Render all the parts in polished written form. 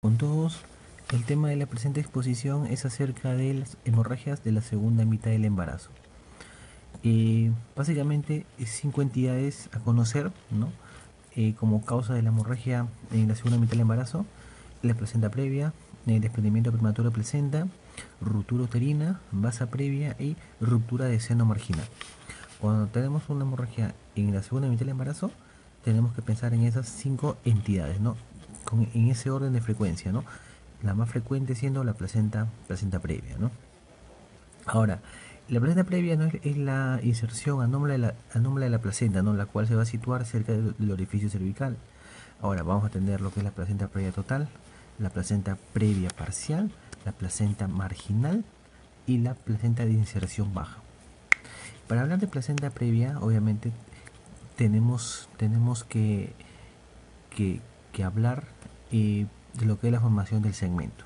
Con todos, el tema de la presente exposición es acerca de las hemorragias de la segunda mitad del embarazo. Básicamente, 5 entidades a conocer, ¿no? Como causa de la hemorragia en la segunda mitad del embarazo: la placenta previa, el desprendimiento prematuro de placenta, ruptura uterina, vasa previa y ruptura de seno marginal. Cuando tenemos una hemorragia en la segunda mitad del embarazo, tenemos que pensar en esas 5 entidades, ¿no? En ese orden de frecuencia, ¿no? La más frecuente siendo la placenta previa, ¿no? Ahora, la placenta previa, ¿no? es la inserción anómala de la placenta, ¿no? La cual se va a situar cerca del orificio cervical. Ahora vamos a tener lo que es la placenta previa total, la placenta previa parcial, la placenta marginal y la placenta de inserción baja. Para hablar de placenta previa, obviamente tenemos que hablar de lo que es la formación del segmento.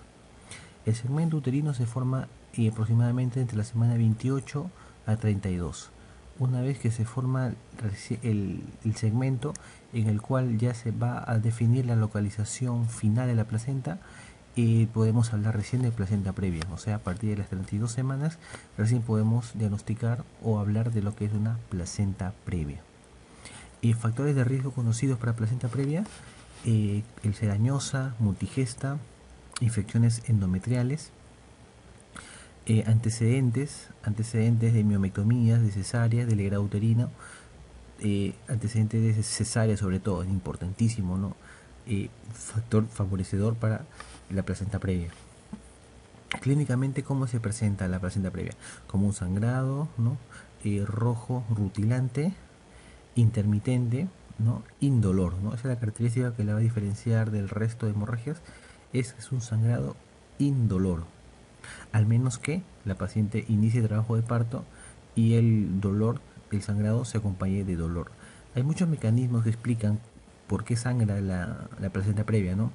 El segmento uterino se forma aproximadamente entre la semana 28 a 32. Una vez que se forma el segmento en el cual ya se va a definir la localización final de la placenta, podemos hablar recién de placenta previa, o sea, a partir de las 32 semanas recién podemos diagnosticar o hablar de lo que es una placenta previa. Factores de riesgo conocidos para placenta previa: el ser añosa, multigesta, infecciones endometriales, antecedentes de miomectomías, de cesáreas, de legrado uterino, antecedentes de cesárea sobre todo, es importantísimo, ¿no? Factor favorecedor para la placenta previa. Clínicamente, ¿cómo se presenta la placenta previa? Como un sangrado, ¿no? Rojo, rutilante, intermitente, ¿no? Indolor, ¿no? Esa es la característica que la va a diferenciar del resto de hemorragias, es un sangrado indoloro, al menos que la paciente inicie trabajo de parto y el dolor del sangrado se acompañe de dolor. Hay muchos mecanismos que explican por qué sangra la placenta previa, ¿no?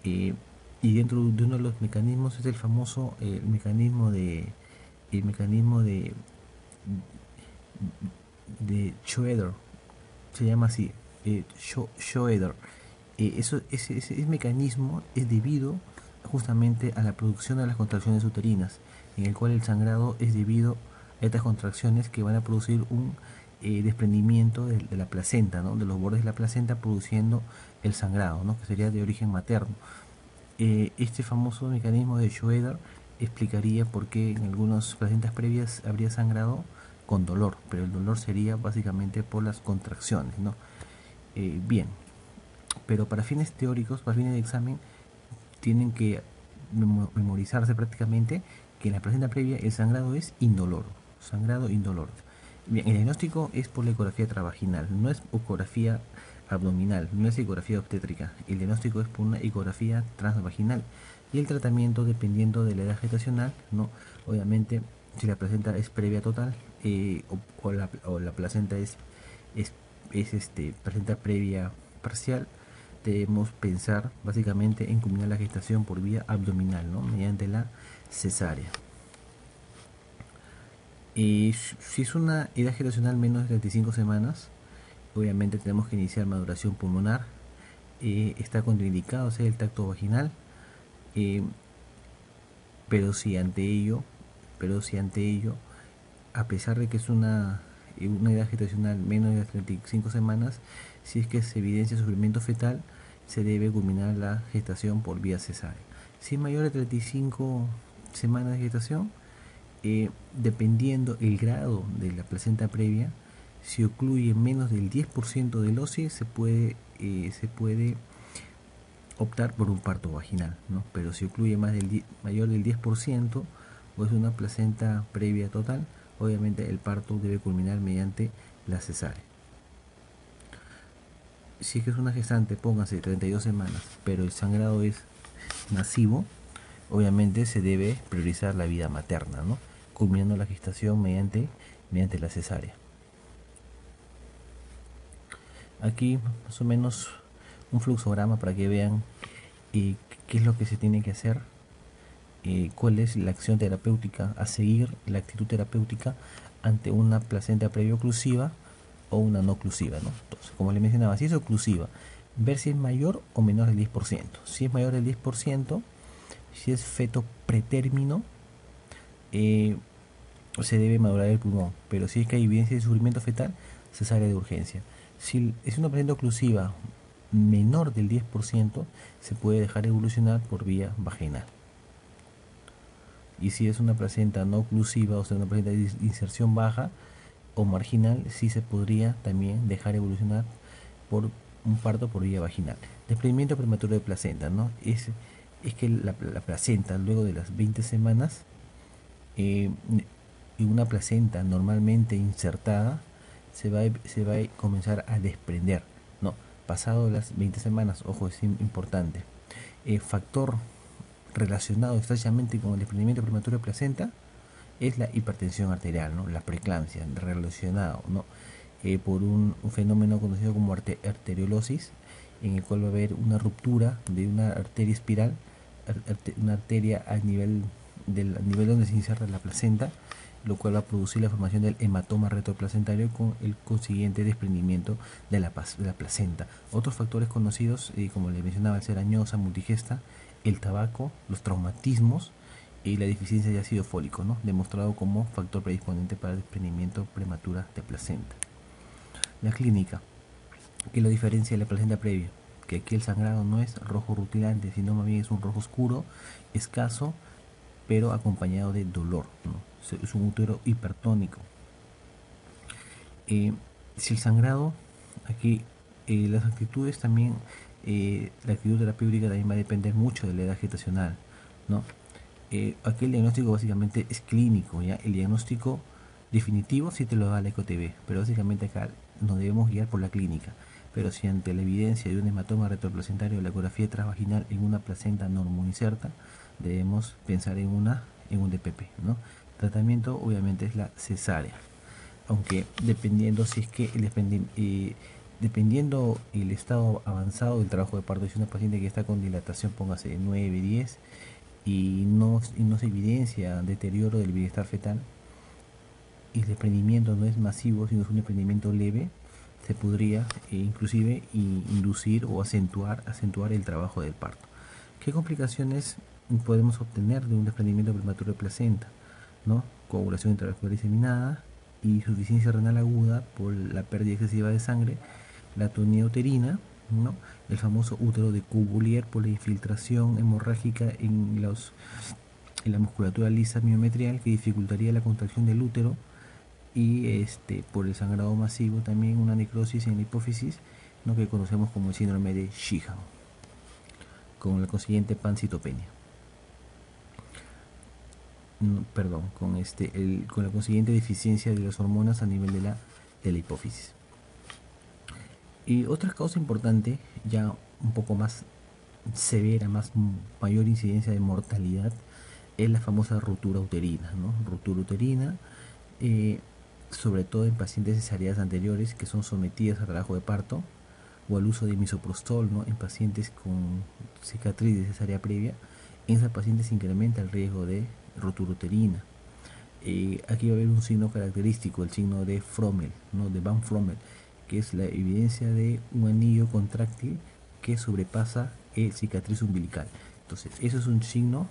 Y dentro de uno de los mecanismos es el famoso mecanismo de Schroeder, se llama así, Schroeder. Ese mecanismo es debido justamente a la producción de las contracciones uterinas, en el cual el sangrado es debido a estas contracciones que van a producir un desprendimiento de la placenta, ¿no? De los bordes de la placenta, produciendo el sangrado, ¿no? Que sería de origen materno. Este famoso mecanismo de Schroeder explicaría por qué en algunas placentas previas habría sangrado con dolor, pero el dolor sería básicamente por las contracciones, ¿no? Bien, pero para fines teóricos, para fines de examen, tienen que memorizarse prácticamente que en la placenta previa el sangrado es indoloro, sangrado indoloro. Bien, el diagnóstico es por la ecografía transvaginal, no es ecografía abdominal, no es ecografía obstétrica. El diagnóstico es por una ecografía transvaginal y el tratamiento dependiendo de la edad gestacional, ¿no? Obviamente, si la placenta es previa total, o la placenta es placenta previa parcial, debemos pensar básicamente en culminar la gestación por vía abdominal, ¿no? Mediante la cesárea. Si es una edad gestacional menos de 35 semanas, obviamente tenemos que iniciar maduración pulmonar. Está contraindicado hacer el tacto vaginal, pero si ante ello, a pesar de que es una edad gestacional menos de 35 semanas, si es que se evidencia sufrimiento fetal, se debe culminar la gestación por vía cesárea. Si es mayor de 35 semanas de gestación, dependiendo el grado de la placenta previa, si ocluye menos del 10% del óseo, se puede optar por un parto vaginal, ¿no? Pero si ocluye mayor del 10% o es una placenta previa total, obviamente el parto debe culminar mediante la cesárea. Si es que es una gestante, pónganse 32 semanas, pero el sangrado es masivo, obviamente se debe priorizar la vida materna, ¿no? Culminando la gestación mediante la cesárea. Aquí más o menos un fluxograma para que vean qué es lo que se tiene que hacer, cuál es la acción terapéutica a seguir, la actitud terapéutica ante una placenta previa oclusiva o una no oclusiva, ¿no? Entonces, como les mencionaba, si es oclusiva ver si es mayor o menor del 10%. Si es mayor del 10%, si es feto pretérmino, eh, se debe madurar el pulmón, pero si es que hay evidencia de sufrimiento fetal, cesárea de urgencia. Si es una paciente oclusiva menor del 10%, se puede dejar evolucionar por vía vaginal. Y si es una placenta no oclusiva, o sea, una placenta de inserción baja o marginal, sí se podría también dejar evolucionar por un parto por vía vaginal. Desprendimiento prematuro de placenta, ¿no? Es que la placenta, luego de las 20 semanas, y una placenta normalmente insertada se va a comenzar a desprender, ¿no? Pasado las 20 semanas, ojo, es importante. Factor relacionado estrechamente con el desprendimiento prematuro de placenta es la hipertensión arterial, ¿no? La preeclampsia, relacionado, ¿no? Por un fenómeno conocido como arteriolosis, en el cual va a haber una ruptura de una arteria espiral, una arteria a nivel donde se inserta la placenta, lo cual va a producir la formación del hematoma retroplacentario con el consiguiente desprendimiento de la placenta. Otros factores conocidos, como le mencionaba, el ser añosa, multigesta, el tabaco, los traumatismos y la deficiencia de ácido fólico, ¿no? Demostrado como factor predisponente para el desprendimiento prematura de placenta. La clínica, que lo diferencia de la placenta previa, que aquí el sangrado no es rojo rutilante, sino más bien es un rojo oscuro, escaso, pero acompañado de dolor, ¿no? Es un útero hipertónico. Si el sangrado, aquí las actitudes también, la actitud terapéutica también va a depender mucho de la edad gestacional, ¿no? Aquí el diagnóstico básicamente es clínico, ¿ya? El diagnóstico definitivo sí te lo da la EcoTV, pero básicamente acá nos debemos guiar por la clínica. Pero si ante la evidencia de un hematoma retroplacentario o la ecografía transvaginal en una placenta normoinserta, debemos pensar en un DPP, ¿no? Tratamiento obviamente es la cesárea, aunque dependiendo si es que dependiendo el estado avanzado del trabajo de parto, si es una paciente que está con dilatación, póngase 9, 10, y no se evidencia deterioro del bienestar fetal y el desprendimiento no es masivo, sino es un desprendimiento leve, se podría inclusive inducir o acentuar el trabajo del parto. ¿Qué complicaciones podemos obtener de un desprendimiento prematuro de placenta? ¿No? Coagulación intravascular diseminada, insuficiencia renal aguda por la pérdida excesiva de sangre, la atonía uterina, ¿no? El famoso útero de Cuvier por la infiltración hemorrágica en la musculatura lisa miometrial que dificultaría la contracción del útero, y por el sangrado masivo también una necrosis en la hipófisis, ¿no? Que conocemos como el síndrome de Sheehan, con la consiguiente pancitopenia. Perdón, con la consiguiente deficiencia de las hormonas a nivel de la hipófisis. Y otra causa importante, ya un poco más severa, mayor incidencia de mortalidad, es la famosa ruptura uterina, ¿no? Ruptura uterina, sobre todo en pacientes cesáreas anteriores que son sometidas a trabajo de parto o al uso de misoprostol, ¿no? En pacientes con cicatriz de cesárea previa, en esas pacientes se incrementa el riesgo de ruptura uterina. Aquí va a haber un signo característico, el signo de Frommel, ¿no? De Van Frommel, que es la evidencia de un anillo contráctil que sobrepasa el cicatriz umbilical. Entonces, eso es un signo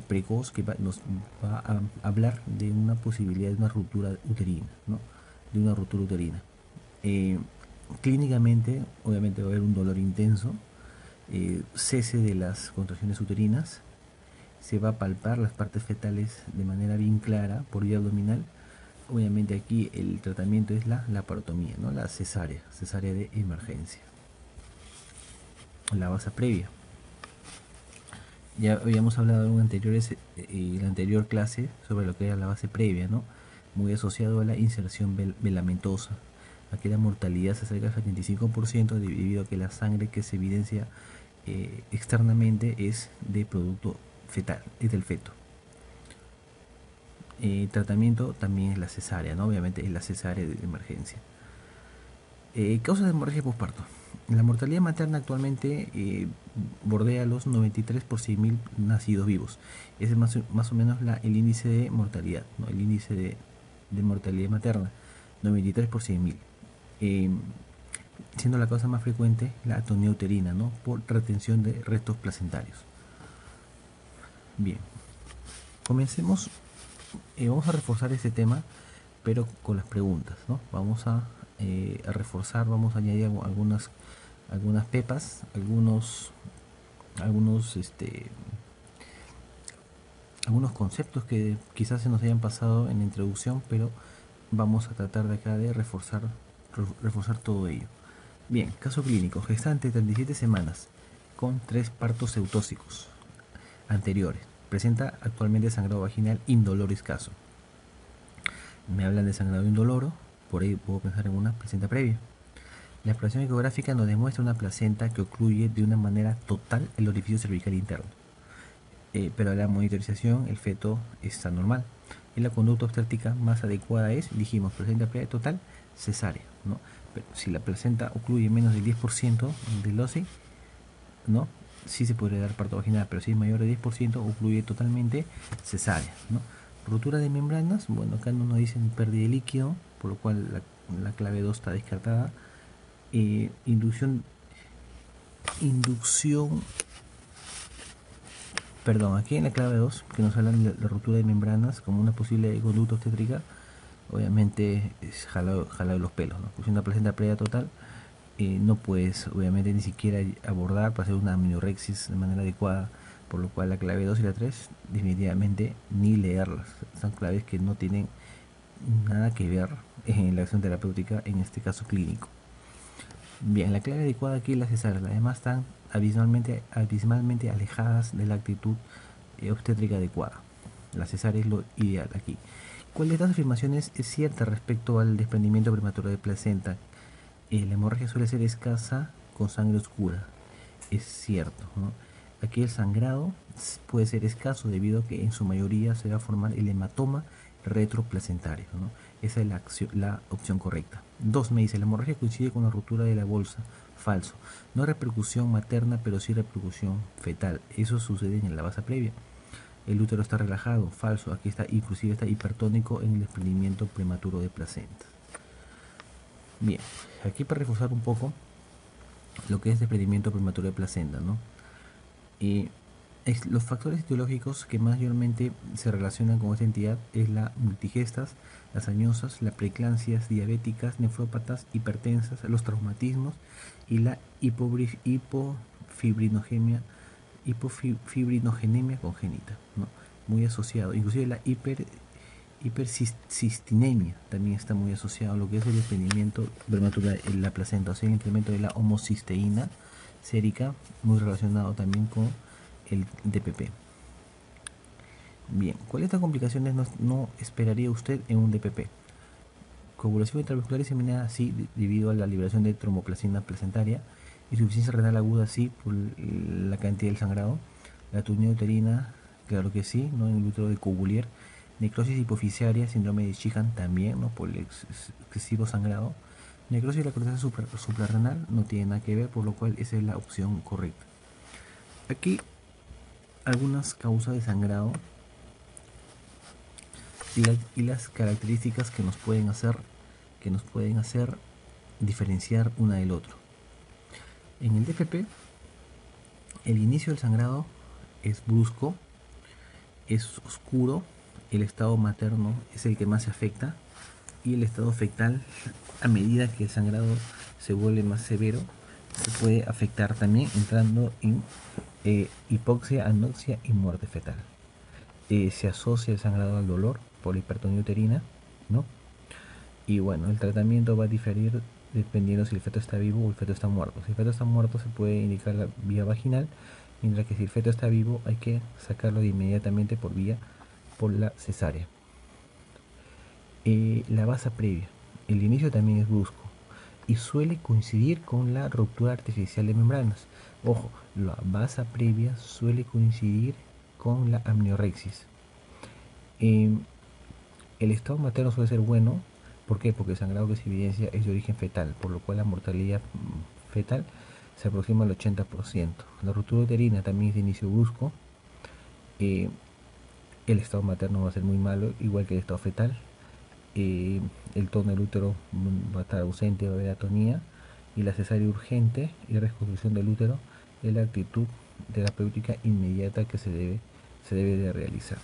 precoz que nos va a hablar de una posibilidad de una ruptura uterina, ¿no? De una ruptura uterina. Clínicamente, obviamente va a haber un dolor intenso, cese de las contracciones uterinas, se va a palpar las partes fetales de manera bien clara por vía abdominal. Obviamente aquí el tratamiento es la laparotomía, ¿no? La cesárea de emergencia. La base previa. Ya habíamos hablado en la anterior clase sobre lo que era la base previa, ¿no? Muy asociado a la inserción velamentosa. Aquí la mortalidad se acerca al 75% debido a que la sangre que se evidencia externamente es de producto fetal, es del feto. Tratamiento también es la cesárea, ¿no? Obviamente es la cesárea de emergencia. Causas de hemorragia postparto. La mortalidad materna actualmente bordea los 93 por 100.000 nacidos vivos. Ese es más o menos el índice de mortalidad, ¿no? El índice de mortalidad materna, 93 por 100.000. siendo la causa más frecuente la atonía uterina, ¿no? Por retención de restos placentarios. Bien, comencemos. Vamos a reforzar este tema, pero con las preguntas, ¿no? Vamos a reforzar, vamos a añadir algunas pepas, algunos, algunos conceptos que quizás se nos hayan pasado en la introducción, pero vamos a tratar de acá de reforzar todo ello. Bien, caso clínico, gestante 37 semanas, con 3 partos eutóxicos anteriores. Presenta actualmente sangrado vaginal indoloro escaso. Me hablan de sangrado indoloro, por ahí puedo pensar en una placenta previa. La exploración ecográfica nos demuestra una placenta que ocluye de una manera total el orificio cervical interno. Pero a la monitorización el feto está normal. Y la conducta obstétrica más adecuada es, dijimos, placenta previa total, cesárea, ¿no? Pero si la placenta ocluye menos del 10% del OSI, ¿no? Sí se podría dar parto vaginal, pero si es mayor de 10%, ocluye totalmente, cesárea, ¿no? Rotura de membranas, bueno, acá no nos dicen pérdida de líquido, por lo cual la clave 2 está descartada. Inducción, perdón, aquí en la clave 2, que nos hablan de la ruptura de membranas como una posible conducta obstétrica, obviamente es jalado de los pelos, ¿no? Pues una placenta previa total, no puedes obviamente ni siquiera abordar para hacer una amniorexis de manera adecuada, por lo cual la clave 2 y la 3 definitivamente ni leerlas. Son claves que no tienen nada que ver en la acción terapéutica, en este caso clínico. Bien, la clave adecuada aquí es la cesárea. Además están abismalmente alejadas de la actitud obstétrica adecuada. La cesárea es lo ideal aquí. ¿Cuál de estas afirmaciones es cierta respecto al desprendimiento prematuro de placenta? La hemorragia suele ser escasa con sangre oscura. Es cierto, ¿no? Aquí el sangrado puede ser escaso debido a que en su mayoría se va a formar el hematoma retroplacentario, ¿no? Esa es la opción correcta. 2, me dice, la hemorragia coincide con la ruptura de la bolsa. Falso. No repercusión materna, pero sí repercusión fetal. Eso sucede en la base previa. El útero está relajado. Falso. Aquí está, inclusive está hipertónico en el desprendimiento prematuro de placenta. Bien, aquí para reforzar un poco lo que es desprendimiento prematuro de placenta, ¿no? Los factores etiológicos que mayormente se relacionan con esta entidad es la multigestas, las añosas, las preeclampsias diabéticas, nefrópatas, hipertensas, los traumatismos y la hipofibrinogenia congénita, ¿no? Muy asociado, inclusive la hipercistinemia también está muy asociado a lo que es el desprendimiento prematuro de la placenta, o sea, el incremento de la homocisteína sérica, muy relacionado también con el DPP. Bien, ¿cuáles de estas complicaciones no esperaría usted en un DPP? Coagulación intravascular diseminada, sí, debido a la liberación de tromboplastina placentaria. Insuficiencia renal aguda, sí, por la cantidad del sangrado. La atonía uterina, claro que sí, ¿no? En el útero de Cuvier. Necrosis hipoficiaria, síndrome de Sheehan también, ¿no? Por el excesivo sangrado. Necrosis de la corteza suprarrenal no tiene nada que ver, por lo cual esa es la opción correcta. Aquí algunas causas de sangrado y las características que nos pueden hacer diferenciar una del otro. En el DPP, el inicio del sangrado es brusco, es oscuro, el estado materno es el que más se afecta y el estado fetal, a medida que el sangrado se vuelve más severo, se puede afectar también entrando en hipoxia, anoxia y muerte fetal. Se asocia el sangrado al dolor por la hipertonía uterina, ¿no? Y bueno, el tratamiento va a diferir dependiendo si el feto está vivo o el feto está muerto. Si el feto está muerto se puede indicar la vía vaginal, mientras que si el feto está vivo hay que sacarlo inmediatamente por la cesárea. La basa previa, el inicio también es brusco y suele coincidir con la ruptura artificial de membranas. Ojo, la basa previa suele coincidir con la amniorexis. El estado materno suele ser bueno. ¿Por qué? Porque el sangrado que se evidencia es de origen fetal, por lo cual la mortalidad fetal se aproxima al 80%. La ruptura uterina también es de inicio brusco. El estado materno va a ser muy malo, igual que el estado fetal. El tono del útero va a estar ausente, va a haber atonía. y la cesárea urgente y reconstrucción del útero es la actitud terapéutica inmediata que se debe de realizar.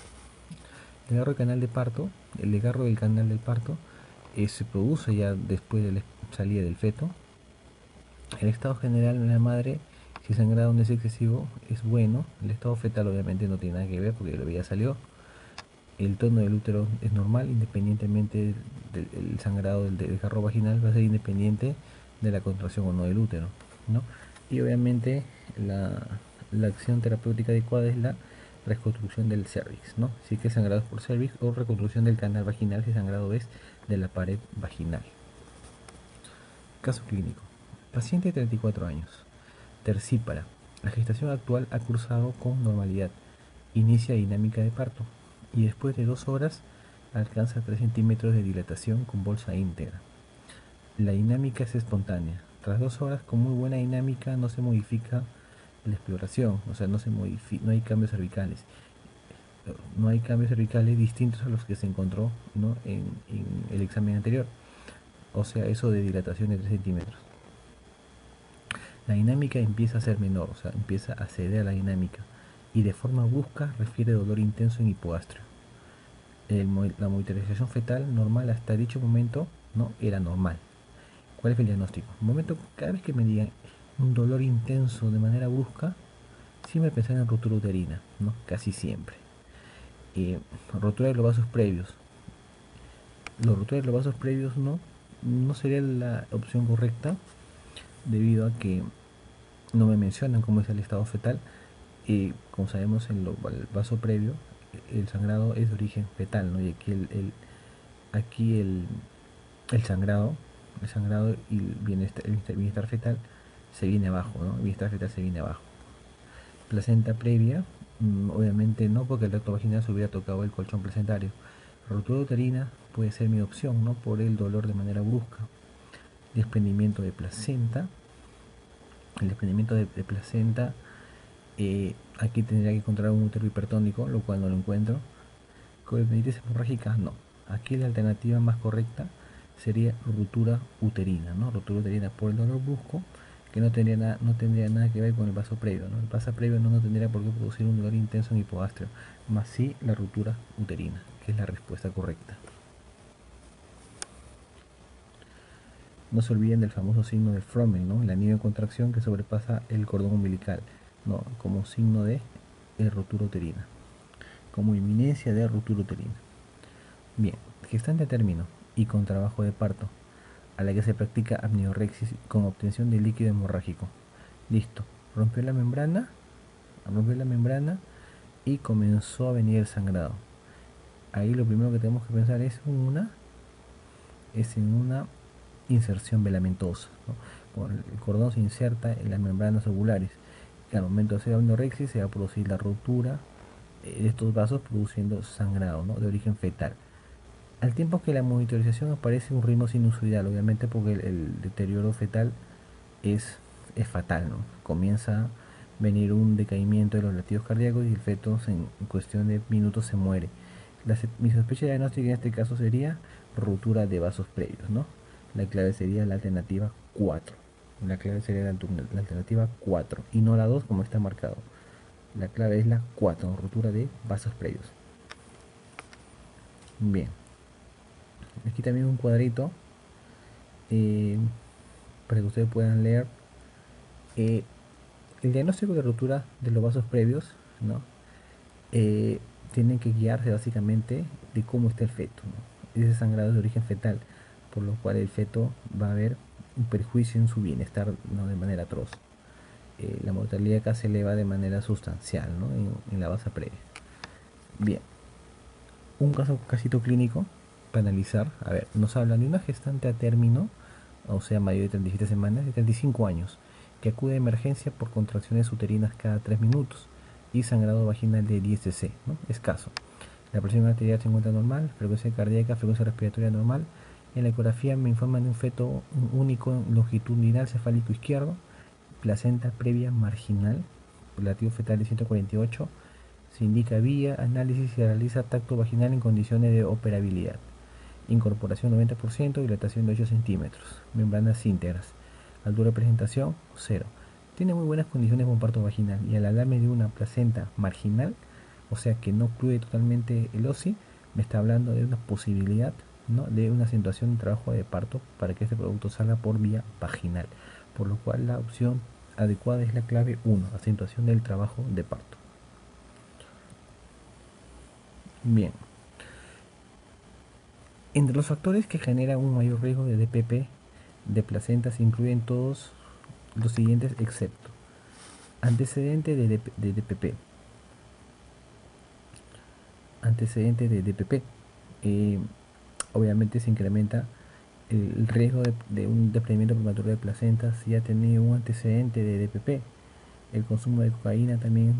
El desgarro del canal de parto, el desgarro del canal del parto se produce ya después de la salida del feto. El estado general en la madre, si el sangrado no es excesivo, es bueno. El estado fetal obviamente no tiene nada que ver porque el bebé ya salió. El tono del útero es normal, independientemente del sangrado del desgarro vaginal, va a ser independiente de la contracción o no del útero, ¿no? Y obviamente la acción terapéutica adecuada es la reconstrucción del cervix, ¿no? Si que sangrado es por cervix, o reconstrucción del canal vaginal si sangrado es de la pared vaginal. Caso clínico. Paciente de 34 años. Tercípara. La gestación actual ha cursado con normalidad. Inicia dinámica de parto y después de 2 horas alcanza 3 centímetros de dilatación con bolsa íntegra. La dinámica es espontánea. Tras 2 horas con muy buena dinámica no se modifica la exploración, o sea, no hay cambios cervicales. No hay cambios cervicales distintos a los que se encontró, ¿no?, en el examen anterior. O sea, eso de dilatación de 3 centímetros. La dinámica empieza a ser menor, o sea, empieza a ceder a la dinámica. Y de forma brusca refiere dolor intenso en hipogastrio. La monitorización fetal normal hasta dicho momento no era normal. ¿Cuál es el diagnóstico? Cada vez que me digan un dolor intenso de manera brusca, siempre pensar en ruptura uterina, ¿no? Casi siempre. Rotura de los vasos previos. Los rupturas de los vasos previos no sería la opción correcta, debido a que no me mencionan cómo es el estado fetal. Como sabemos, en el vaso previo el sangrado es de origen fetal, ¿no? Y aquí el sangrado y el bienestar fetal se viene abajo, ¿no? El bienestar fetal se viene abajo. Placenta previa, obviamente no, porque el tracto vaginal se hubiera tocado el colchón placentario. Ruptura uterina puede ser mi opción, ¿no?, por el dolor de manera brusca. Desprendimiento de placenta. El desprendimiento de placenta, aquí tendría que encontrar un útero hipertónico, lo cual no lo encuentro. Colonitis hemorrágica, no. Aquí la alternativa más correcta sería ruptura uterina, ¿no? Ruptura uterina por el dolor brusco, que no tendría nada que ver con el vaso previo, ¿no? El vaso previo no tendría por qué producir un dolor intenso en hipogastrio, más sí la ruptura uterina, que es la respuesta correcta. No se olviden del famoso signo de Frommel, ¿no? El anillo de contracción que sobrepasa el cordón umbilical, ¿no?, como signo de ruptura uterina, como inminencia de ruptura uterina. Bien, gestante a término y con trabajo de parto, a la que se practica amniorexis con obtención de líquido hemorrágico. Listo, rompió la membrana y comenzó a venir el sangrado. Ahí lo primero que tenemos que pensar es en una inserción velamentosa, ¿no? El cordón se inserta en las membranas ovulares. Al momento de hacer amniorexis se va a producir la ruptura de estos vasos, produciendo sangrado, ¿no?, de origen fetal. Al tiempo que la monitorización aparece un ritmo sinusoidal, obviamente porque el deterioro fetal es fatal, ¿no? Comienza a venir un decaimiento de los latidos cardíacos y el feto en cuestión de minutos se muere. Mi sospecha diagnóstica en este caso sería ruptura de vasos previos, ¿no? La clave sería la alternativa 4. La clave sería la alternativa 4 y no la 2 como está marcado. La clave es la 4, ruptura de vasos previos. Bien. Aquí también un cuadrito para que ustedes puedan leer el diagnóstico de ruptura de los vasos previos, ¿no? Tienen que guiarse básicamente de cómo está el feto, ¿no? Ese sangrado es de origen fetal, por lo cual el feto va a haber un perjuicio en su bienestar, ¿no?, de manera atroz. La mortalidad acá se eleva de manera sustancial, ¿no?, en la base previa. Bien, un casito clínico para analizar. A ver, nos hablan de una gestante a término, o sea, mayor de 37 semanas, de 35 años, que acude a emergencia por contracciones uterinas cada 3 minutos y sangrado vaginal de 10 cc, ¿no?, escaso. La presión arterial se encuentra normal, frecuencia cardíaca, frecuencia respiratoria normal. En la ecografía me informan de un feto único longitudinal cefálico izquierdo, placenta previa marginal, latido fetal de 148. Se indica vía, análisis y se realiza tacto vaginal en condiciones de operabilidad. Incorporación 90%, dilatación de 8 centímetros, membranas íntegras. Altura de presentación, 0. Tiene muy buenas condiciones para un parto vaginal y al hablarme de una placenta marginal, o sea que no ocluye totalmente el OSI, me está hablando de una posibilidad, ¿no?, de una acentuación de trabajo de parto para que este producto salga por vía vaginal, por lo cual la opción adecuada es la clave 1, acentuación del trabajo de parto. Bien, entre los factores que generan un mayor riesgo de DPP de placenta se incluyen todos los siguientes excepto antecedente de DPP. Antecedente de DPP. Obviamente se incrementa el riesgo de un desprendimiento prematuro de placenta si ha tenido un antecedente de DPP. El consumo de cocaína también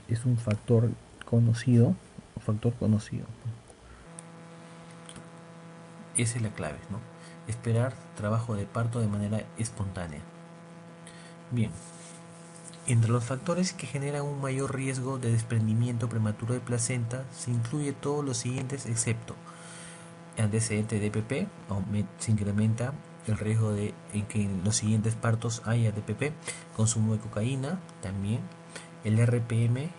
es un factor conocido. Esa es la clave, ¿no? Esperar trabajo de parto de manera espontánea. Bien, entre los factores que generan un mayor riesgo de desprendimiento prematuro de placenta se incluye todos los siguientes excepto antecedente de DPP, se incrementa el riesgo de en que en los siguientes partos haya DPP, consumo de cocaína también, el RPM,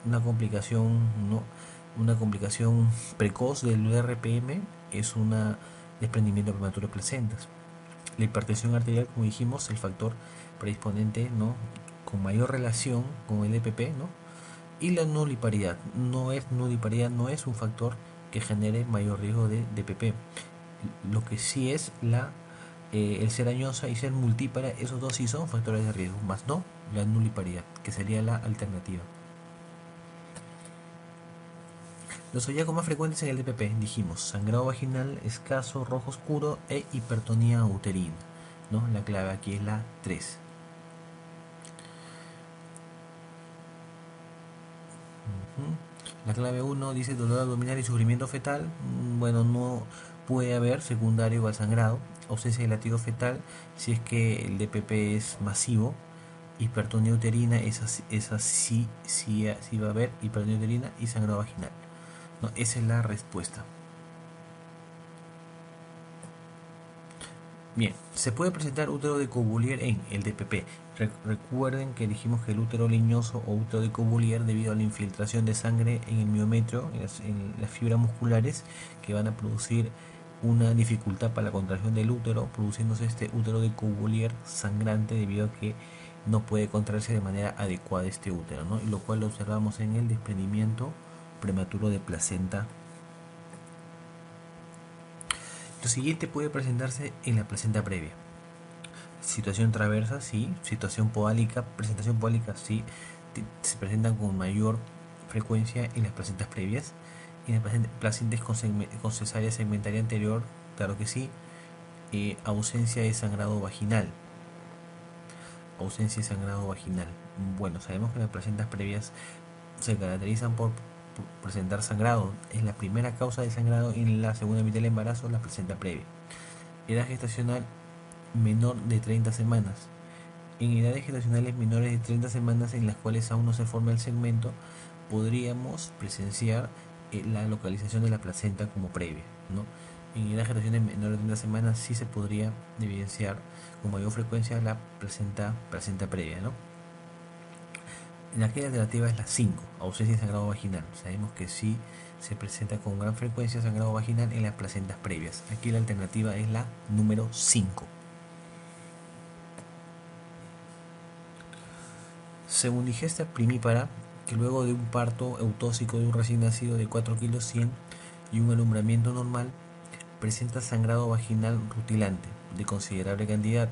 una complicación, ¿no?, una complicación precoz del RPM es un desprendimiento prematuro de placentas. La hipertensión arterial, como dijimos, el factor predisponente, ¿no?, con mayor relación con el DPP, ¿no? Y la nuliparidad no es un factor que genere mayor riesgo de DPP. Lo que sí es el ser añosa y ser multípara, esos dos sí son factores de riesgo, más no la nuliparidad, que sería la alternativa. Los hallazgos más frecuentes en el DPP, dijimos, sangrado vaginal escaso, rojo oscuro e hipertonía uterina, ¿no? La clave aquí es la 3. La clave 1 dice dolor abdominal y sufrimiento fetal. Bueno, no puede haber secundario al sangrado. Ausencia de latido fetal si es que el DPP es masivo. Hipertonía uterina, esa sí va a haber hipertonía uterina y sangrado vaginal. No, esa es la respuesta. Bien, se puede presentar útero de Covullier en el DPP. Recuerden que dijimos que el útero leñoso o útero de Covullier, debido a la infiltración de sangre en el miometrio, en las fibras musculares, que van a producir una dificultad para la contracción del útero, produciéndose este útero de Covullier sangrante debido a que no puede contraerse de manera adecuada este útero, ¿no? Y lo cual lo observamos en el desprendimiento prematuro de placenta. Lo siguiente puede presentarse en la placenta previa. Situación transversa, sí. Situación podálica, presentación podálica, sí. Se presentan con mayor frecuencia en las placentas previas. En las pacientes con cesárea segmentaria anterior, claro que sí. Ausencia de sangrado vaginal. Bueno, sabemos que las placentas previas se caracterizan por presentar sangrado. Es la primera causa de sangrado en la segunda mitad del embarazo, la placenta previa. Edad gestacional menor de 30 semanas. En edades gestacionales menores de 30 semanas en las cuales aún no se forma el segmento, podríamos presenciar la localización de la placenta como previa, ¿no? En edades gestacionales menores de 30 semanas sí se podría evidenciar con mayor frecuencia la placenta previa, ¿no? La alternativa es la 5, ausencia de sangrado vaginal. Sabemos que sí se presenta con gran frecuencia sangrado vaginal en las placentas previas. Aquí la alternativa es la número 5. Según digesta primípara, que luego de un parto eutóxico de un recién nacido de 4 kilos 100 y un alumbramiento normal, presenta sangrado vaginal rutilante de considerable cantidad,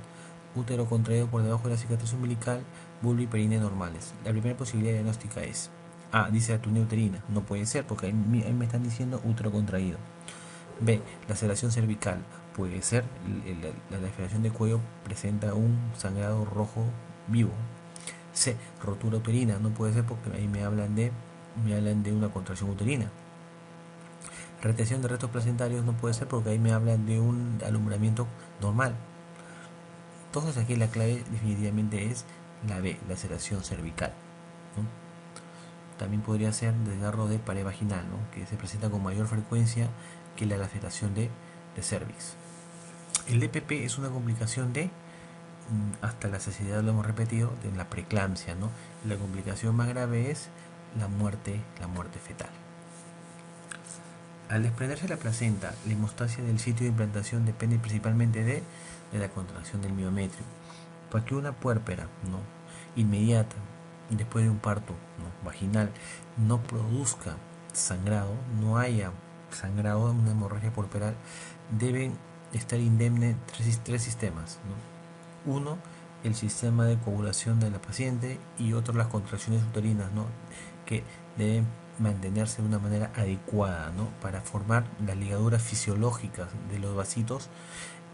útero contraído por debajo de la cicatriz umbilical, vulva y perine normales. La primera posibilidad diagnóstica es dice atonía uterina, no puede ser porque ahí me están diciendo útero contraído. B, laceración cervical, puede ser, la laceración de cuello presenta un sangrado rojo vivo. C, rotura uterina, no puede ser porque ahí me hablan de una contracción uterina. Retención de restos placentarios no puede ser porque ahí me hablan de un alumbramiento normal. Entonces aquí la clave definitivamente es la B, laceración cervical, ¿no? También podría ser desgarro de pared vaginal, ¿no?, que se presenta con mayor frecuencia que la laceración de cervix. El DPP es una complicación de, hasta la saciedad lo hemos repetido, de la preeclampsia, ¿no? La complicación más grave es la muerte fetal. Al desprenderse la placenta, la hemostasia del sitio de implantación depende principalmente de la contracción del miometrio. Para que una puérpera, ¿no?, inmediata, después de un parto, ¿no?, vaginal, no produzca sangrado, no haya sangrado, una hemorragia puerperal, deben estar indemne tres sistemas, ¿no? Uno, el sistema de coagulación de la paciente, y otro, las contracciones uterinas, ¿no?, que deben mantenerse de una manera adecuada, ¿no?, para formar las ligaduras fisiológicas de los vasitos,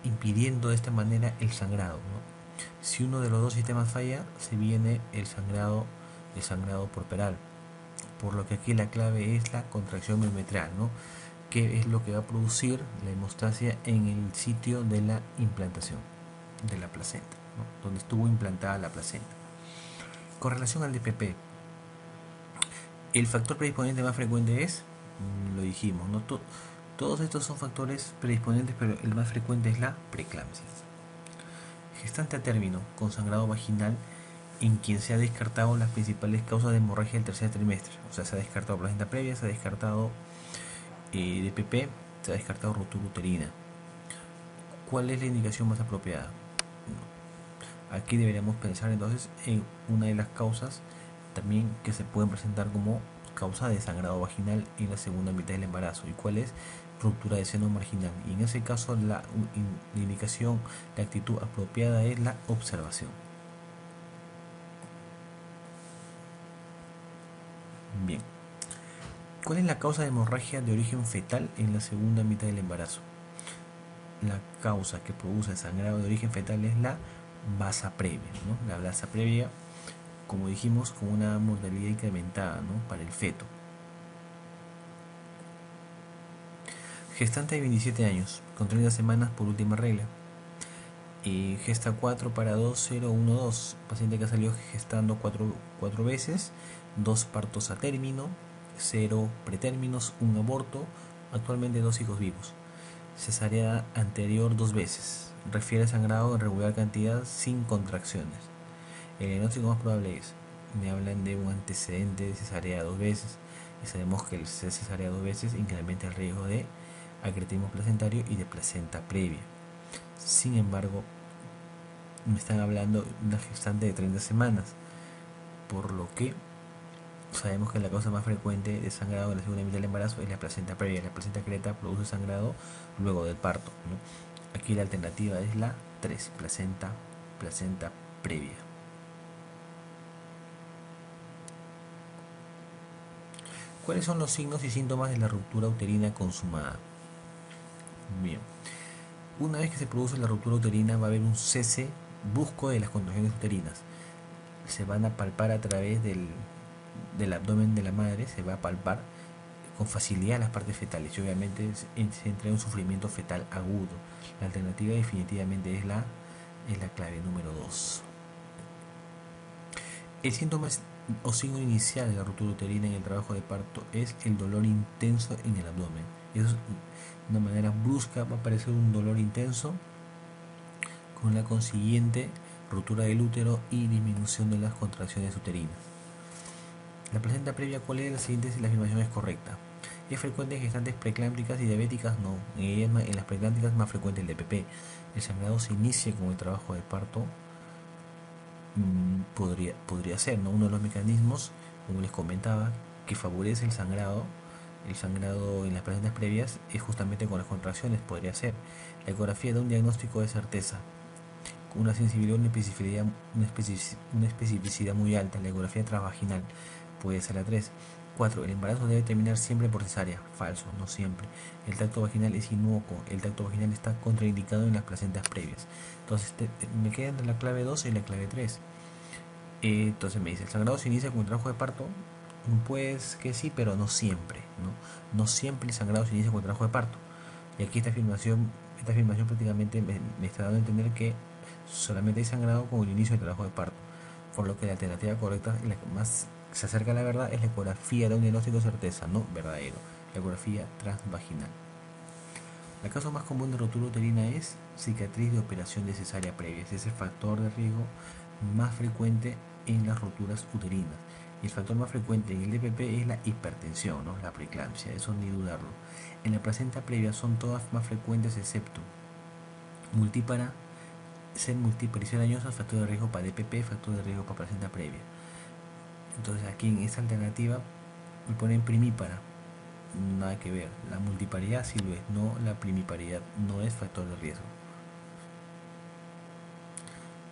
impidiendo de esta manera el sangrado, ¿no? Si uno de los dos sistemas falla, se viene el sangrado puerperal. Por lo que aquí la clave es la contracción miometral, ¿no?, que es lo que va a producir la hemostasia en el sitio de la implantación de la placenta, ¿no?, donde estuvo implantada la placenta. Con relación al DPP, el factor predisponente más frecuente es, lo dijimos, ¿no? Todos estos son factores predisponentes, pero el más frecuente es la preeclampsia. Gestante a término con sangrado vaginal en quien se ha descartado las principales causas de hemorragia del tercer trimestre. O sea, se ha descartado placenta previa, se ha descartado DPP, se ha descartado ruptura uterina. ¿Cuál es la indicación más apropiada? Aquí deberíamos pensar entonces en una de las causas también que se pueden presentar como causa de sangrado vaginal en la segunda mitad del embarazo. ¿Y cuál es? Ruptura de seno marginal. Y en ese caso la indicación, la actitud apropiada es la observación. Bien. ¿Cuál es la causa de hemorragia de origen fetal en la segunda mitad del embarazo? La causa que produce sangrado de origen fetal es la basa previa, ¿no? La basa previa, como dijimos, con una mortalidad incrementada, ¿no?, para el feto. Gestante de 27 años, con 30 semanas por última regla. Gesta 4 para 2012. Paciente que salió gestando 4 veces, 2 partos a término, 0 pretérminos, 1 aborto, actualmente 2 hijos vivos. Cesárea anterior 2 veces. Refiere sangrado en regular cantidad sin contracciones. El diagnóstico más probable es, me hablan de un antecedente de cesárea 2 veces, y sabemos que el cesárea 2 veces incrementa el riesgo de acretismo placentario y de placenta previa. Sin embargo, me están hablando de una gestante de 30 semanas, por lo que sabemos que la causa más frecuente de sangrado en la segunda mitad del embarazo es la placenta previa. La placenta creta produce sangrado luego del parto, ¿no? Aquí la alternativa es la 3, placenta previa. ¿Cuáles son los signos y síntomas de la ruptura uterina consumada? Bien, una vez que se produce la ruptura uterina va a haber un cese brusco de las contracciones uterinas. Se van a palpar a través del abdomen de la madre, se va a palpar con facilidad las partes fetales y obviamente se entra en un sufrimiento fetal agudo. La alternativa definitivamente es la clave número 2. El síntoma o signo inicial de la ruptura uterina en el trabajo de parto es el dolor intenso en el abdomen. Eso es, de una manera brusca va a aparecer un dolor intenso con la consiguiente ruptura del útero y disminución de las contracciones uterinas. La placenta previa, ¿cuál es la siguiente si la afirmación es correcta? ¿Es frecuente en gestantes preeclámpticas y diabéticas? No. En las preeclámpticas es más frecuente el DPP. El sangrado se inicia con el trabajo de parto. Podría ser, ¿no?, uno de los mecanismos, como les comentaba, que favorece el sangrado en las placentas previas es justamente con las contracciones. Podría ser. La ecografía da un diagnóstico de certeza, con una sensibilidad, una especificidad muy alta. La ecografía transvaginal puede ser la 3. 4. El embarazo debe terminar siempre por cesárea. Falso, no siempre. El tacto vaginal es inocuo. El tacto vaginal está contraindicado en las placentas previas. Entonces me queda entre la clave 2 y la clave 3. Entonces me dice, ¿el sangrado se inicia con el trabajo de parto? Pues que sí, pero no siempre, ¿no? No siempre el sangrado se inicia con el trabajo de parto. Y aquí esta afirmación prácticamente me está dando a entender que solamente hay sangrado con el inicio del trabajo de parto. Por lo que la alternativa correcta, la que más se acerca a la verdad, es la ecografía de un diagnóstico de certeza, no verdadero. La ecografía transvaginal. La causa más común de rotura uterina es cicatriz de operación de cesárea previa. Ese es el factor de riesgo más frecuente en las roturas uterinas. Y el factor más frecuente en el DPP es la hipertensión, ¿no? La preeclampsia, eso ni dudarlo. En la placenta previa son todas más frecuentes excepto multípara, ser múltiple y ser dañosa, factor de riesgo para DPP, factor de riesgo para placenta previa. Entonces aquí en esta alternativa me ponen primípara, nada que ver. La multiparidad sí lo es, no la primiparidad, no es factor de riesgo.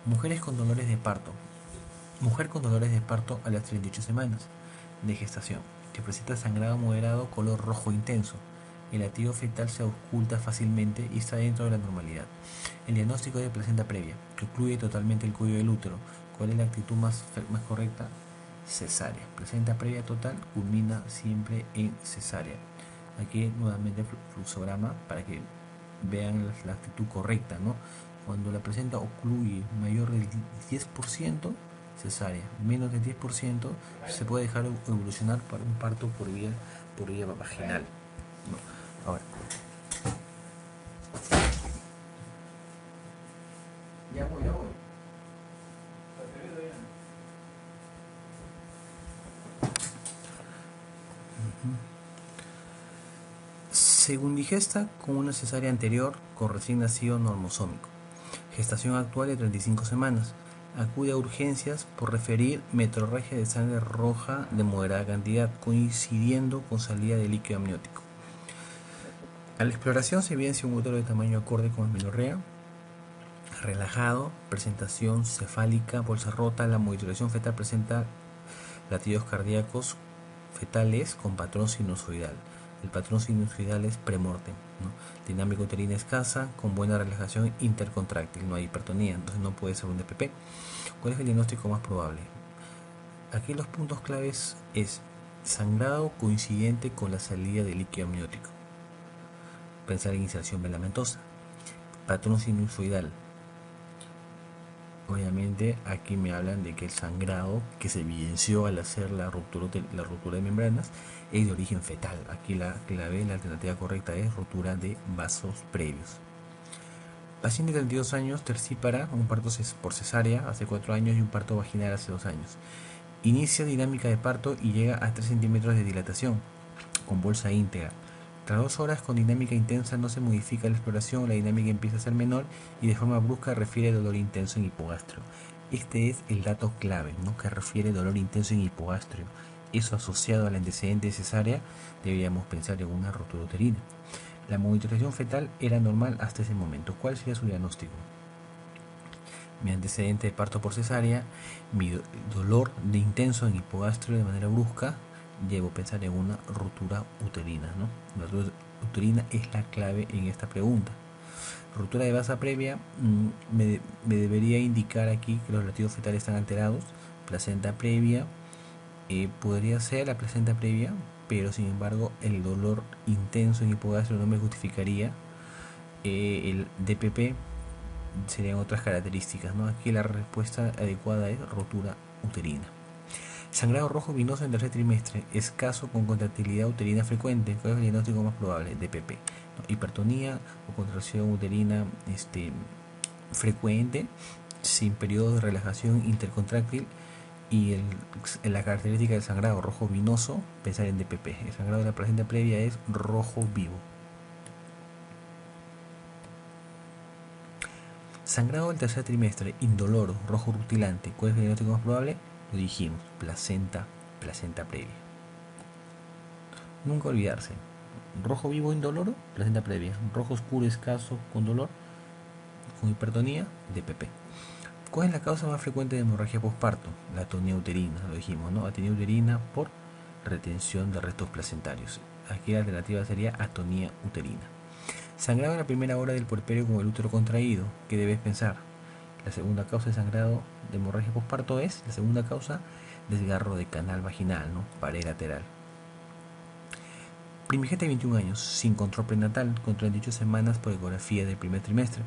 Mujeres con dolores de parto. Mujer con dolores de parto a las 38 semanas de gestación, que presenta sangrado moderado color rojo intenso. El latido fetal se oculta fácilmente y está dentro de la normalidad. El diagnóstico de placenta previa, que ocluye totalmente el cuello del útero. ¿Cuál es la actitud más correcta? Cesárea. Placenta previa total culmina siempre en cesárea. Aquí nuevamente el fluxograma para que vean la actitud correcta, ¿no? Cuando la placenta ocluye mayor del 10%, cesárea. Menos del 10% se puede dejar evolucionar para un parto por vía vaginal, ¿no? Ahora, ya voy. Según digesta con una cesárea anterior con recién nacido normosómico. Gestación actual de 35 semanas. Acude a urgencias por referir metrorragia de sangre roja de moderada cantidad, coincidiendo con salida de líquido amniótico. A la exploración se evidencia un útero de tamaño acorde con amenorrea, relajado, presentación cefálica, bolsa rota. La monitorización fetal presenta latidos cardíacos fetales con patrón sinusoidal. El patrón sinusoidal es premortem, ¿no? Dinámica uterina escasa, con buena relajación intercontráctil, no hay hipertonía, entonces no puede ser un DPP. ¿Cuál es el diagnóstico más probable? Aquí los puntos claves es sangrado coincidente con la salida de líquido amniótico. Pensar en inserción velamentosa. Patrón sinusoidal. Obviamente aquí me hablan de que el sangrado que se evidenció al hacer la ruptura de membranas es de origen fetal. Aquí la clave, la alternativa correcta es rotura de vasos previos. Paciente de 32 años, tercípara, un parto por cesárea hace 4 años y un parto vaginal hace 2 años. Inicia dinámica de parto y llega a 3 centímetros de dilatación, con bolsa íntegra. Tras 2 horas con dinámica intensa no se modifica la exploración, la dinámica empieza a ser menor y de forma brusca refiere dolor intenso en hipogastrio. Este es el dato clave, ¿no? Que refiere dolor intenso en hipogastrio. Eso asociado al antecedente de cesárea, deberíamos pensar en una rotura uterina. La monitorización fetal era normal hasta ese momento. ¿Cuál sería su diagnóstico? Mi antecedente de parto por cesárea, mi dolor de intenso en hipogastrio de manera brusca, llevo a pensar en una rotura uterina, ¿no? La rotura uterina es la clave en esta pregunta. Rotura de base previa, me debería indicar aquí que los latidos fetales están alterados. Placenta previa, podría ser la placenta previa, pero sin embargo el dolor intenso en hipogastrio no me justificaría. El DPP serían otras características, ¿no? Aquí la respuesta adecuada es rotura uterina. Sangrado rojo vinoso en tercer trimestre, escaso con contractilidad uterina frecuente. ¿Cuál es el diagnóstico más probable? DPP, ¿no? Hipertonía o contracción uterina frecuente, sin periodo de relajación intercontráctil. Y la característica del sangrado rojo vinoso, pensar en DPP. El sangrado de la placenta previa es rojo vivo. Sangrado del tercer trimestre, indoloro, rojo rutilante. ¿Cuál es el diagnóstico más probable? Lo dijimos, placenta previa. Nunca olvidarse. Rojo vivo indoloro, placenta previa. Rojo oscuro escaso con dolor, con hipertonía, DPP. ¿Cuál es la causa más frecuente de hemorragia postparto? La atonía uterina, lo dijimos, ¿no? Atonía uterina por retención de restos placentarios. Aquí la alternativa sería atonía uterina. Sangrado en la primera hora del puerperio con el útero contraído. ¿Qué debes pensar? La segunda causa de sangrado de hemorragia postparto es, la segunda causa, desgarro de canal vaginal, ¿no? Pared lateral. Primigente de 21 años, sin control prenatal, con 38 semanas por ecografía del primer trimestre.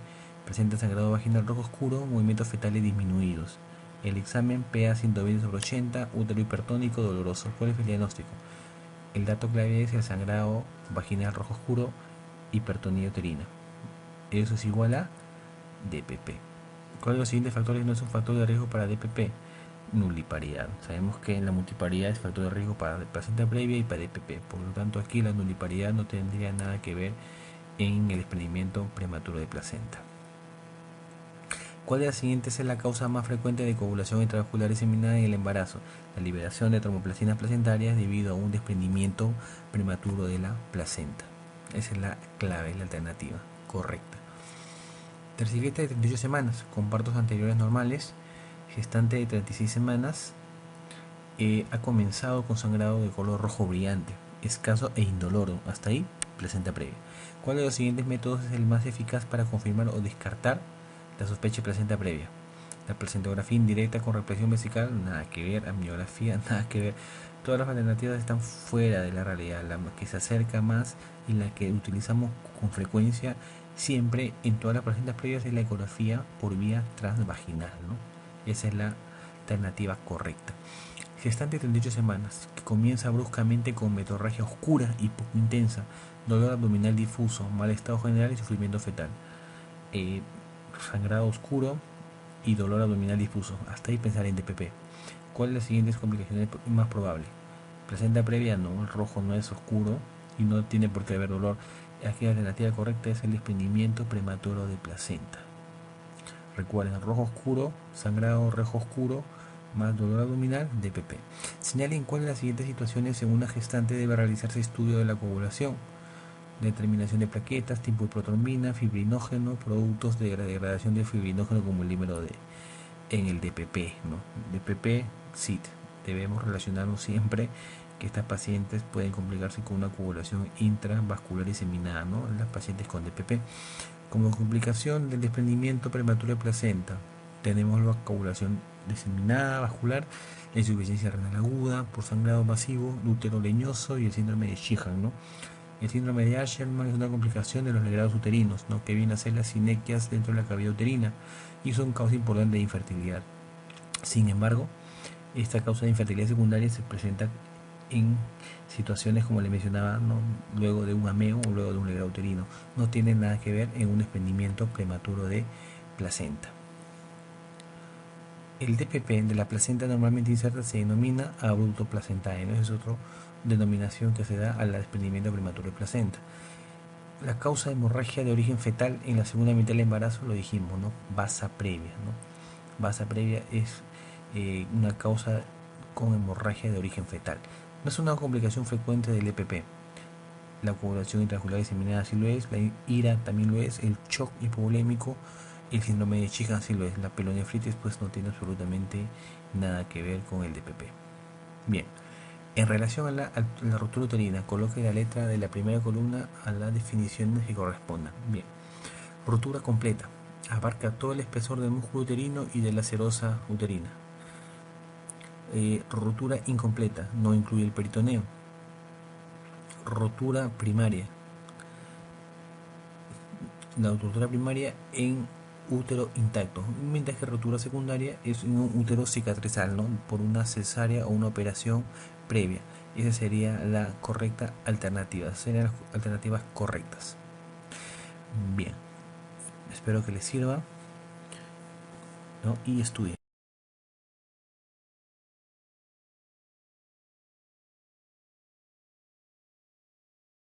Presenta sangrado vaginal rojo oscuro, movimientos fetales disminuidos. El examen PA 120/80, útero hipertónico doloroso. ¿Cuál es el diagnóstico? El dato clave es el sangrado vaginal rojo oscuro hipertonía uterina. Eso es igual a DPP. ¿Cuál de los siguientes factores no es un factor de riesgo para DPP? Nuliparidad. Sabemos que la multiparidad es factor de riesgo para placenta previa y para DPP. Por lo tanto, aquí la nuliparidad no tendría nada que ver en el desprendimiento prematuro de placenta. ¿Cuál de las siguientes es la causa más frecuente de coagulación intravascular diseminada en el embarazo? La liberación de tromboplastinas placentarias debido a un desprendimiento prematuro de la placenta. Esa es la clave, la alternativa correcta. Tercigueta de 38 semanas, con partos anteriores normales, gestante de 36 semanas, ha comenzado con sangrado de color rojo brillante, escaso e indoloro. Hasta ahí, placenta previa. ¿Cuál de los siguientes métodos es el más eficaz para confirmar o descartar la sospecha de placenta previa? La placentografía indirecta con represión vesical, nada que ver. Amniografía, nada que ver. Todas las alternativas están fuera de la realidad. La que se acerca más y la que utilizamos con frecuencia siempre en todas las placentas previas es la ecografía por vía transvaginal, ¿no? Esa es la alternativa correcta. Gestante de 38 semanas, que comienza bruscamente con metorragia oscura y poco intensa, dolor abdominal difuso, mal estado general y sufrimiento fetal. Sangrado oscuro y dolor abdominal difuso. Hasta ahí pensar en DPP. ¿Cuál de las siguientes complicaciones es más probable? Placenta previa, no, el rojo no es oscuro y no tiene por qué haber dolor. Aquí la alternativa correcta es el desprendimiento prematuro de placenta. Recuerden, rojo oscuro, sangrado rojo oscuro, más dolor abdominal, DPP. Señalen cuál de las siguientes situaciones en una gestante debe realizarse estudio de la coagulación. Determinación de plaquetas, tipo de protrombina, fibrinógeno, productos de degradación de fibrinógeno como el dímero D en el DPP, ¿no? DPP, SIT. Debemos relacionarnos siempre que estas pacientes pueden complicarse con una coagulación intravascular diseminada, ¿no? Las pacientes con DPP. Como complicación del desprendimiento prematuro de placenta, tenemos la coagulación diseminada vascular, la insuficiencia renal aguda por sangrado masivo, el útero leñoso y el síndrome de Sheehan, ¿no? El síndrome de Asherman es una complicación de los legrados uterinos, ¿no? Que viene a ser las sinequias dentro de la cavidad uterina y son causa importante de infertilidad. Sin embargo, esta causa de infertilidad secundaria se presenta en situaciones como le mencionaba, ¿no? Luego de un ameo o luego de un legrado uterino. No tiene nada que ver en un desprendimiento prematuro de placenta. El DPP de la placenta normalmente inserta se denomina abrupto placentae, ¿no? Es otra denominación que se da al desprendimiento prematuro de placenta. La causa de hemorragia de origen fetal en la segunda mitad del embarazo, lo dijimos, ¿no? Vasa previa, ¿no? Vasa previa es una causa con hemorragia de origen fetal. No es una complicación frecuente del EPP. La coagulación intravascular diseminada sí lo es, la IRA también lo es, el shock hipovolémico, el síndrome de Sheehan sí lo es, la pielonefritis pues no tiene absolutamente nada que ver con el DPP. Bien, en relación a la ruptura uterina, coloque la letra de la primera columna a las definiciones que correspondan. Bien, ruptura completa, abarca todo el espesor del músculo uterino y de la serosa uterina. Rotura incompleta, no incluye el peritoneo. Rotura primaria, la rotura primaria en útero intacto, mientras que rotura secundaria es en un útero cicatrizal, ¿no? Por una cesárea o una operación previa. Esa sería la correcta alternativa, serían las alternativas correctas. Bien, espero que les sirva, ¿no? Y estudien.